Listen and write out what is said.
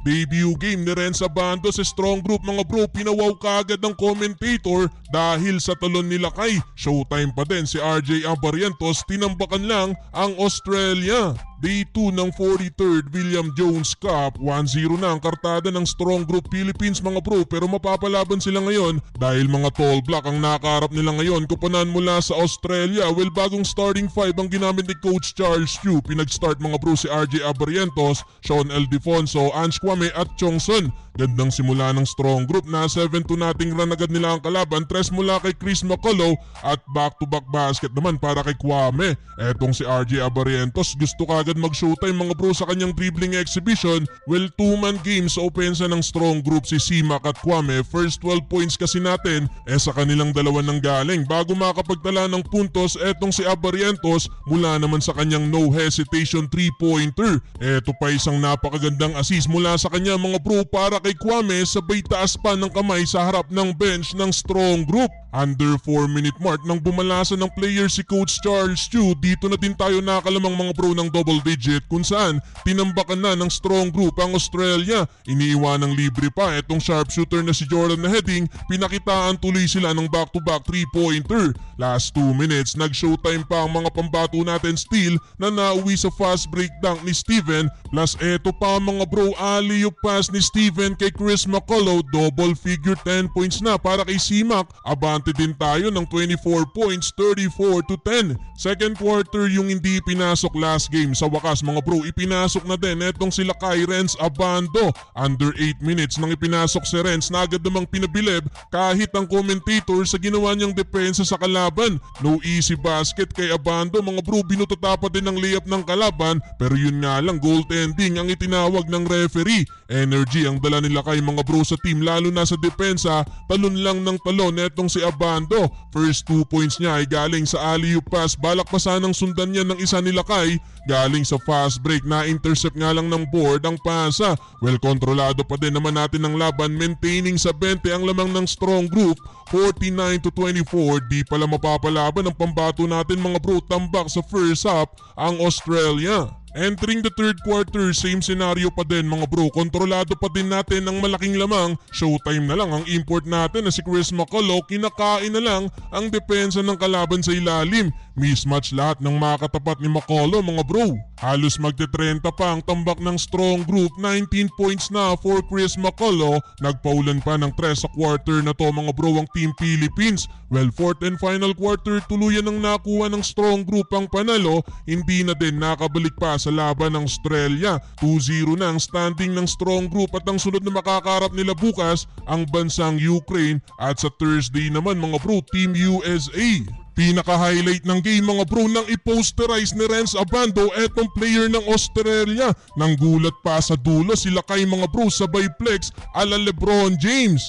Debut game ni Renz Abando sa strong group mga bro, pinawaw kaagad ng commentator dahil sa talon ni Lakay. Showtime pa din si RJ Abarientos, tinambakan lang ang Australia. Day 2 ng 43rd William Jones Cup, 1-0 na ang kartada ng strong group Philippines mga bro, pero mapapalaban sila ngayon dahil mga tall black ang nakaharap nila ngayon. Kupanan mula sa Australia, well bagong starting 5 ang ginamit ni Coach Charles Yu. Pinag-start mga bro si RJ Abarientos, Sean Ildefonso, Ange Kwame at Chongson. Gandang simula ng strong group na 7-2 nating run agad nila ang kalaban. 3 mula kay Chris McCullough at back-to-back basket naman para kay Kwame. Etong si RJ Abarientos gusto kagad mag-showtime mga bro sa kanyang dribbling exhibition. Well, 2-man game sa opensa ng strong group si Simak at Kwame. First 12 points kasi natin sa kanilang dalawa nang galing. Bago makapagtala ng puntos, etong si Abarientos mula naman sa kanyang no hesitation 3-pointer. Eto pa isang napakagandang assist mula sa kanya mga bro para kay Kwame, sabay taas pa ng kamay sa harap ng bench ng strong group. Under 4-minute mark nang bumalasan ng player si Coach Charles Yu, dito na din tayo nakalamang mga bro ng double digit kung saan tinambakan na ng strong group ang Australia. Iniiwan ng libre pa etong sharpshooter na si Jordan na heading, pinakitaan tuloy sila ng back-to-back 3-pointer. Last 2 minutes, nag-showtime pa ang mga pambato natin steal na nauwi sa fast break dunk ni Steven. Plus eto pa mga bro, alley-oop pass ni Steven kay Chris McCullough, double figure 10 points na para kay Simak. Abante din tayo ng 24 points, 34-10. Second quarter yung hindi pinasok last game. Sa wakas mga bro, ipinasok na din etong sila kay Renz Abando. Under 8 minutes nang ipinasok si Renz na agad namang pinabilib kahit ang commentator sa ginawa niyang depensa sa kalaban. No easy basket kay Abando mga bro, binutata pa din ang layup ng kalaban, pero yun nga lang, goaltending ang itinawag ng referee. Energy ang dala nila kay mga bro sa team, lalo na sa depensa. Talon lang ng talon etong si Abando. First 2 points niya ay galing sa alley-oop pass. Balak pa sanang sundan niya ng isa nila kay galing sa fast break, na intercept nga lang ng board ang pasa. Well, kontrolado pa din naman natin ang laban, maintaining sa 20 ang lamang ng strong group, 49-24. Di pala mapapalaban ang pambato natin mga bro, tambak sa first half ang Australia. Entering the third quarter, same scenario pa din mga bro. Kontrolado pa din natin ang malaking lamang. Showtime na lang ang import natin na si Chris McCullough. Kinakain na lang ang depensa ng kalaban sa ilalim. Mismatch lahat ng makatapat ni McCullough mga bro. Halos magte-30 pa ang tambak ng strong group. 19 points na for Chris McCullough. Nagpaulan pa ng 3 sa quarter na to mga bro ang Team Philippines. Well, fourth and final quarter, tuluyan ang nakuha ng strong group ang panalo. Hindi na din nakabalik pa sa laban ng Australia. 2-0 na ang standing ng strong group at ang sunod na makakarap nila bukas ang bansang Ukraine, at sa Thursday naman mga bro, Team USA. Pinaka-highlight ng game mga bro nang i-posterize ni Renz Abando etong player ng Australia. Nang gulat pa sa dulo sila kay mga bro, sabay flex ala LeBron James.